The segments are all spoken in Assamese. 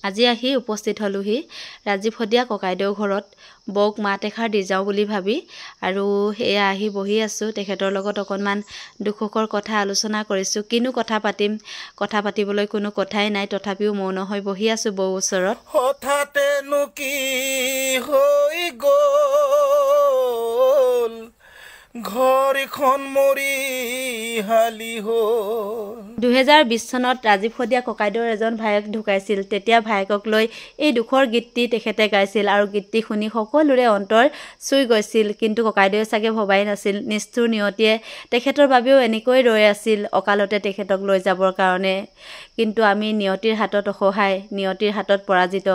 আজি আহি উপস্থিত হলোহি ৰাজীৱ শদিয়া ককাইদেউ ঘৰত বৌক মাত এষাৰ দি যাওঁ বুলি ভাবি আৰু এয়া আহি বহি আছোঁ তেখেতৰ লগত অকণমান দুখ সুখৰ কথা আলোচনা কৰিছোঁ কিনো কথা পাতিম কথা পাতিবলৈ কোনো কথাই নাই তথাপিও মৌন হৈ বহি আছোঁ বৌ ওচৰত হঠাতেনো কি হৈ গ'ল ঘৰখন মৰি হালি হ'ল 2020 চনত ৰাজীৱ শদিয়া ককাইদেউৰ এজন ভায়েক ঢুকাইছিল তেতিয়া ভায়েকক লৈ এই দুখৰ গীতটি তেখেতে গাইছিল আৰু গীতটি শুনি সকলোৰে অন্তৰ চুই গৈছিল কিন্তু ককাইদেউে চাগে ভবাই নাছিল নিষ্ঠুৰ নিয়তিয়ে তেখেতৰ বাবেও এনেকৈ ৰৈ আছিল অকালতে তেখেতক লৈ যাবৰ কাৰণে কিন্তু আমি নিয়তিৰ হাতত অসহায় নিয়তিৰ হাতত পৰাজিত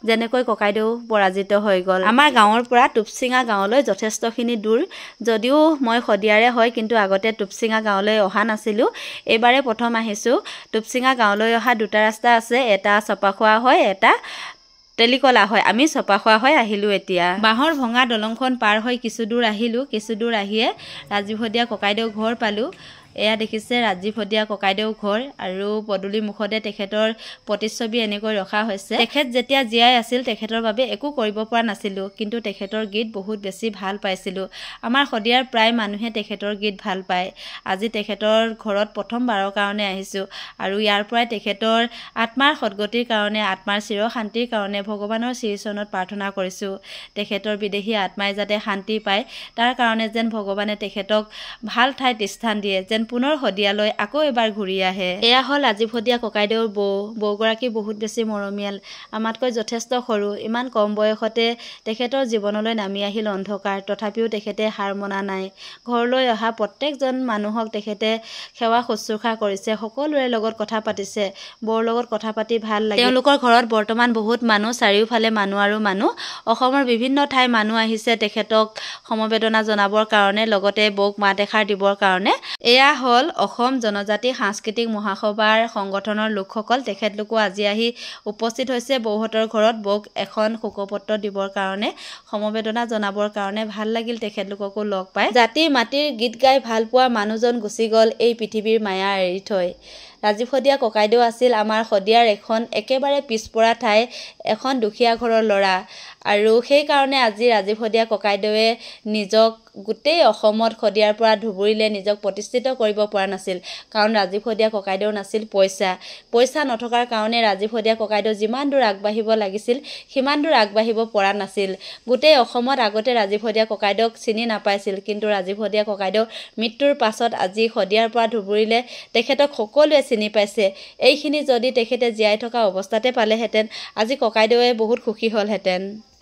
যেনেকৈ ককাইদেউ পৰাজিত হৈ গ'ল আমাৰ গাঁৱৰ পৰা টুপচিঙা গাঁৱলৈ যথেষ্টখিনি দূৰ যদিও মই শদিয়াৰে হয় কিন্তু আগতে টুপচিঙা গাঁৱলৈ অহা নাছিলোঁ এবাৰে প্ৰথম আহিছোঁ টুপচিঙা গাঁৱলৈ অহা দুটা ৰাস্তা আছে এটা চপাখোৱা হয় এটা তেলিকলা হয় আমি চপাখোৱা হৈ আহিলোঁ এতিয়া বাঁহৰ ভঙা দলংখন পাৰ হৈ কিছু দূৰ আহিলোঁ কিছু দূৰ আহিয়ে ৰাজীৱ শদিয়া ককাইদেউ ঘৰ পালোঁ এয়া দেখিছে ৰাজীৱ শদিয়া ককাইদেউ ঘৰ আৰু পদূলি মুখতে তেখেতৰ প্ৰতিচ্ছবি এনেকৈ ৰখা হৈছে তেখেত যেতিয়া জীয়াই আছিল তেখেতৰ বাবে একো কৰিব পৰা নাছিলোঁ কিন্তু তেখেতৰ গীত বহুত বেছি ভাল পাইছিলোঁ আমাৰ শদিয়াৰ প্ৰায় মানুহে তেখেতৰ গীত ভাল পায় আজি তেখেতৰ ঘৰত প্ৰথমবাৰৰ কাৰণে আহিছোঁ আৰু ইয়াৰ পৰাই তেখেতৰ আত্মাৰ সদ্গতিৰ কাৰণে আত্মাৰ চিৰ শান্তিৰ কাৰণে ভগৱানৰ শ্ৰীচৰণত প্ৰাৰ্থনা কৰিছোঁ তেখেতৰ বিদেহী আত্মাই যাতে শান্তি পায় তাৰ কাৰণে যেন ভগৱানে তেখেতক ভাল ঠাইত স্থান দিয়ে যেন পুনৰ শদিয়ালৈ আকৌ এবাৰ ঘূৰি আহে এয়া হ'ল ৰাজীৱ শদিয়া ককাইদেউৰ বৌগৰাকী বহুত বেছি মৰমীয়াল আমাতকৈ যথেষ্ট সৰু ইমান কম বয়সতে তেখেতৰ জীৱনলৈ নামি আহিল অন্ধকাৰ তথাপিও তেখেতে হাৰ মনা নাই ঘৰলৈ অহা প্ৰত্যেকজন মানুহক তেখেতে সেৱা শুশ্ৰূষা কৰিছে সকলোৰে লগত কথা পাতিছে বৌৰ লগত কথা পাতি ভাল লাগে তেওঁলোকৰ ঘৰত বৰ্তমান বহুত মানুহ চাৰিওফালে মানুহ আৰু মানুহ অসমৰ বিভিন্ন ঠাইৰ মানুহ আহিছে তেখেতক সমবেদনা জনাবৰ কাৰণে লগতে বৌক মাত এষাৰ দিবৰ কাৰণে এয়া হ'ল অসম জনজাতি সাংস্কৃতিক মহাসভাৰ সংগঠনৰ লোকসকল তেখেতলোকো আজি আহি উপস্থিত হৈছে বৌহঁতৰ ঘৰত বৌক এখন শোকপত্ৰ দিবৰ কাৰণে সমবেদনা জনাবৰ কাৰণে ভাল লাগিল তেখেতলোককো লগ পাই জাতি মাটিৰ গীত গাই ভাল পোৱা মানুহজন গুচি গ'ল এই পৃথিৱীৰ মায়া এৰি থৈ ৰাজীৱ শদিয়া ককাইদেউ আছিল আমাৰ শদিয়াৰ এখন একেবাৰে পিছপৰা ঠাই এখন দুখীয়া ঘৰৰ ল'ৰা আৰু সেইকাৰণে আজি ৰাজীৱ শদিয়া ককাইদেৱে নিজক গোটেই অসমত শদিয়াৰ পৰা ধুবুৰীলৈ নিজক প্ৰতিষ্ঠিত কৰিব পৰা নাছিল কাৰণ ৰাজীৱ শদিয়া ককাইদেউ নাছিল পইচা নথকাৰ কাৰণে ৰাজীৱ শদিয়া ককাইদেউ যিমান দূৰ আগবাঢ়িব লাগিছিল সিমান দূৰ আগবাঢ়িব পৰা নাছিল গোটেই অসমত আগতে ৰাজীৱ শদিয়া ককাইদেউক চিনি নাপাইছিল কিন্তু ৰাজীৱ শদিয়া ককাইদেউ মৃত্যুৰ পাছত আজি শদিয়াৰ পৰা ধুবুৰীলৈ তেখেতক সকলোৱে চিনি পাইছে এইখিনি যদি তেখেতে জীয়াই থকা অৱস্থাতে পালেহেঁতেন আজি ককাইদেৱে বহুত সুখী হ'লহেঁতেন